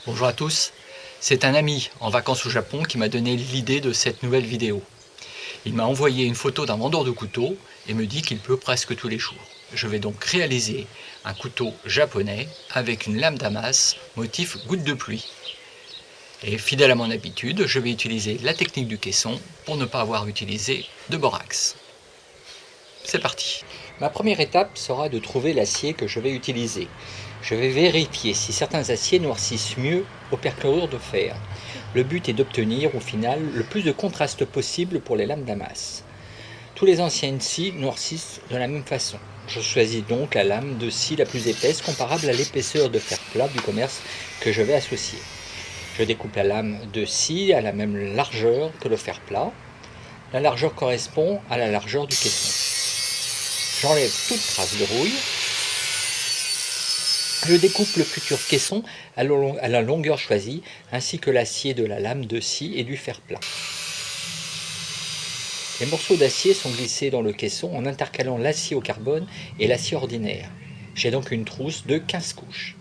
Bonjour à tous, c'est un ami en vacances au Japon qui m'a donné l'idée de cette nouvelle vidéo. Il m'a envoyé une photo d'un vendeur de couteaux et me dit qu'il pleut presque tous les jours. Je vais donc réaliser un couteau japonais avec une lame Damas motif goutte de pluie. Et fidèle à mon habitude, je vais utiliser la technique du caisson pour ne pas avoir utilisé de borax. C'est parti. Ma première étape sera de trouver l'acier que je vais utiliser. Je vais vérifier si certains aciers noircissent mieux au perchlorure de fer. Le but est d'obtenir au final le plus de contraste possible pour les lames Damas. Tous les anciens scies noircissent de la même façon. Je choisis donc la lame de scie la plus épaisse comparable à l'épaisseur de fer plat du commerce que je vais associer. Je découpe la lame de scie à la même largeur que le fer plat. La largeur correspond à la largeur du caisson. J'enlève toute trace de rouille. Je découpe le futur caisson à la longueur choisie, ainsi que l'acier de la lame de scie et du fer plat. Les morceaux d'acier sont glissés dans le caisson en intercalant l'acier au carbone et l'acier ordinaire. J'ai donc une trousse de 15 couches.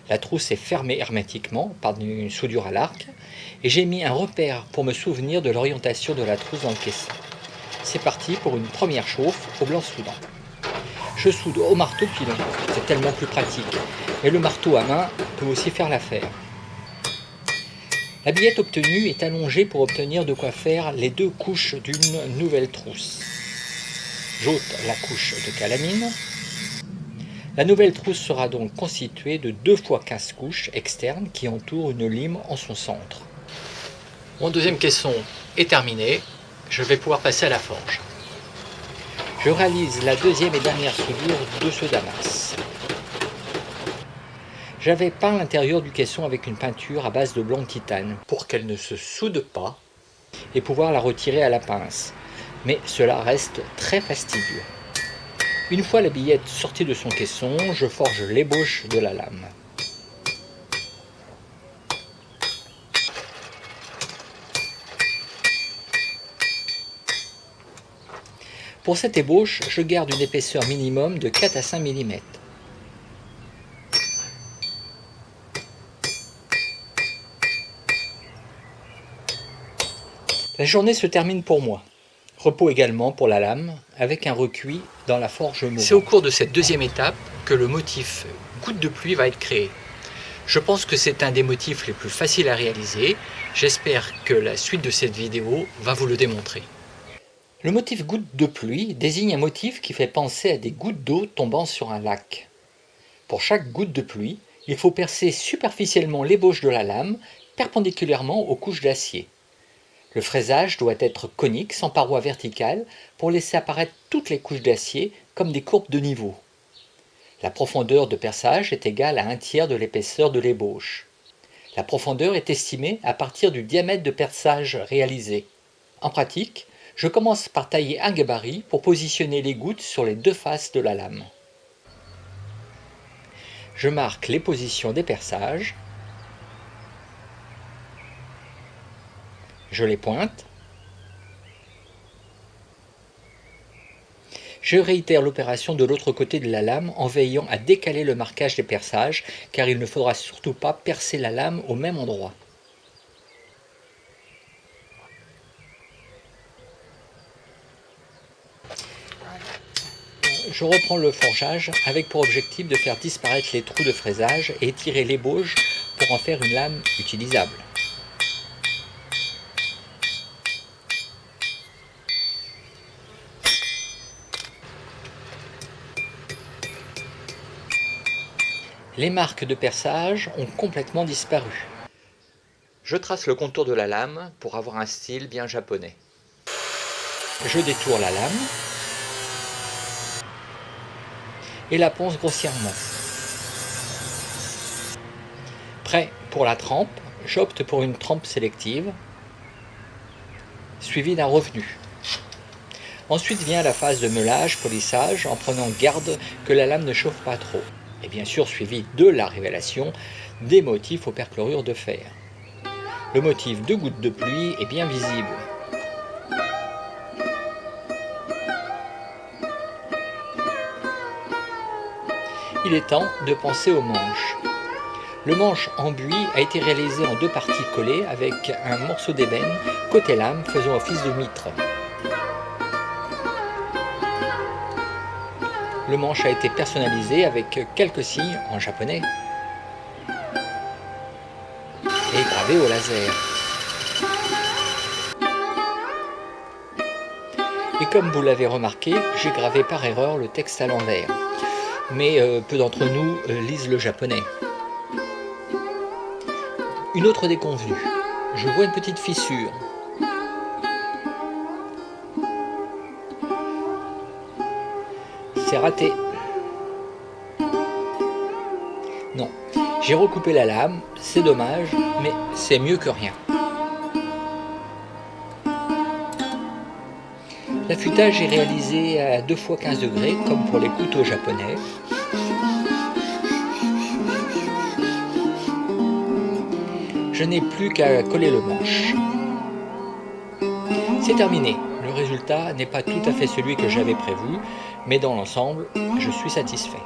La trousse est fermée hermétiquement par une soudure à l'arc et j'ai mis un repère pour me souvenir de l'orientation de la trousse dans le caisson. C'est parti pour une première chauffe au blanc soudant. Je soude au marteau pilon, c'est tellement plus pratique, mais le marteau à main peut aussi faire l'affaire. La billette obtenue est allongée pour obtenir de quoi faire les deux couches d'une nouvelle trousse. J'ôte la couche de calamine. La nouvelle trousse sera donc constituée de 2 fois 15 couches externes qui entourent une lime en son centre. Mon deuxième caisson est terminé, je vais pouvoir passer à la forge. Je réalise la deuxième et dernière soudure de ce Damas. J'avais peint l'intérieur du caisson avec une peinture à base de blanc de titane pour qu'elle ne se soude pas et pouvoir la retirer à la pince. Mais cela reste très fastidieux. Une fois la billette sortie de son caisson, je forge l'ébauche de la lame. Pour cette ébauche, je garde une épaisseur minimum de 4 à 5 mm. La journée se termine pour moi. Repos également pour la lame, avec un recuit dans la forge mouvante. C'est au cours de cette deuxième étape que le motif goutte de pluie va être créé. Je pense que c'est un des motifs les plus faciles à réaliser. J'espère que la suite de cette vidéo va vous le démontrer. Le motif goutte de pluie désigne un motif qui fait penser à des gouttes d'eau tombant sur un lac. Pour chaque goutte de pluie, il faut percer superficiellement l'ébauche de la lame, perpendiculairement aux couches d'acier. Le fraisage doit être conique, sans paroi verticale, pour laisser apparaître toutes les couches d'acier comme des courbes de niveau. La profondeur de perçage est égale à 1/3 de l'épaisseur de l'ébauche. La profondeur est estimée à partir du diamètre de perçage réalisé. En pratique, je commence par tailler un gabarit pour positionner les gouttes sur les deux faces de la lame. Je marque les positions des perçages. Je les pointe. Je réitère l'opération de l'autre côté de la lame en veillant à décaler le marquage des perçages car il ne faudra surtout pas percer la lame au même endroit. Je reprends le forgeage avec pour objectif de faire disparaître les trous de fraisage et étirer l'ébauche pour en faire une lame utilisable. Les marques de perçage ont complètement disparu. Je trace le contour de la lame pour avoir un style bien japonais. Je détourne la lame et la ponce grossièrement. Prêt pour la trempe, j'opte pour une trempe sélective, suivie d'un revenu. Ensuite vient la phase de meulage, polissage, en prenant garde que la lame ne chauffe pas trop. Et bien sûr suivi de la révélation des motifs aux perchlorures de fer. Le motif de gouttes de pluie est bien visible. Il est temps de penser aux manches. Le manche en buis a été réalisé en deux parties collées avec un morceau d'ébène côté lame faisant office de mitre. Le manche a été personnalisé avec quelques signes en japonais et gravé au laser. Et comme vous l'avez remarqué, j'ai gravé par erreur le texte à l'envers. Mais peu d'entre nous lisent le japonais. Une autre déconvenue. Je vois une petite fissure. C'est raté. Non, j'ai recoupé la lame, c'est dommage, mais c'est mieux que rien. L'affûtage est réalisé à 2 fois 15 degrés, comme pour les couteaux japonais. Je n'ai plus qu'à coller le manche. C'est terminé. Le résultat n'est pas tout à fait celui que j'avais prévu, mais dans l'ensemble, je suis satisfait.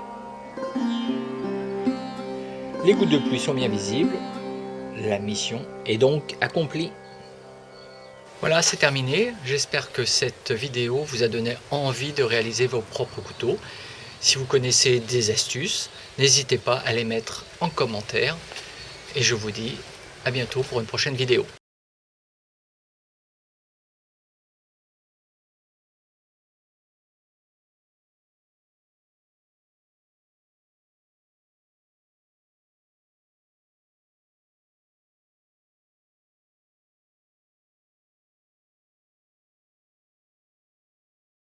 Les gouttes de pluie sont bien visibles. La mission est donc accomplie. Voilà, c'est terminé. J'espère que cette vidéo vous a donné envie de réaliser vos propres couteaux. Si vous connaissez des astuces, n'hésitez pas à les mettre en commentaire. Et je vous dis à bientôt pour une prochaine vidéo.